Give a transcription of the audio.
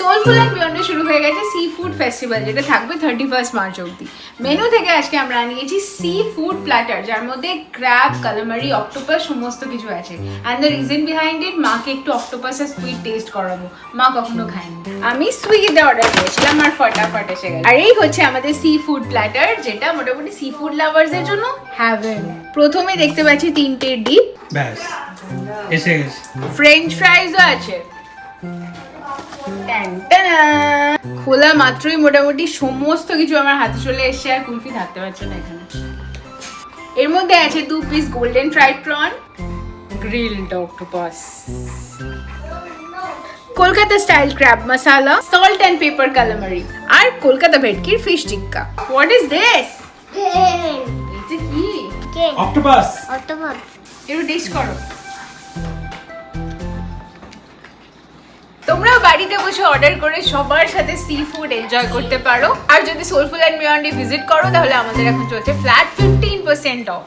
Soulful and বিয়ন্ডে শুরু হয়ে গেছে সি ফুড ফেস্টিভ্যাল, যেটা থাকবে 31 মার্চ অবধি। মেনু থেকে আজকে আমরা নিয়েছি সি ফুড প্ল্যাটার, যার মধ্যে ক্র্যাব, কালামারি, অক্টোপাস সমস্ত কিছু আছে। And the reason behind it, মাকে একটু অক্টোপাস আর স্কুইড টেস্ট করাবো, মা কখনো খায়নি। আমি সুইগিতে অর্ডার করেছিলাম আর ফটাফট এসে গেছে। আর এই হচ্ছে আমাদের সি ফুড প্ল্যাটার, যেটা মোটামুটি সি ফুড লাভার্সদের জন্য হ্যাভেন। প্রথমে দেখতে পাচ্ছি 3টে ডিপ, ব্যাস এসে গেছে। ফ্রেঞ্চ ফ্রাইজও আছে। খোলা মাত্রই মোটামুটি সমস্ত কিছু আমার হাতে চলে এসছে, আর কুলফি থাকতে পারছে না এখানে। এর মধ্যে আছে 2 piece golden fried prawn, grilled octopus, Kolkata style crab masala, salt and pepper calamari, আর কলকাতা ভেটকির fish tikka. What is this? এটা কি? অক্টোপাস। একটু ডিশ করো। তোমরাও বাড়িতে বসে অর্ডার করে সবার সাথে সি ফুড এনজয় করতে পারো। আর যদি সোলফুল এন্ড বিয়ন্ডে ভিজিট করো, তাহলে আমাদের এখন চলছে ফ্ল্যাট 15% অফ।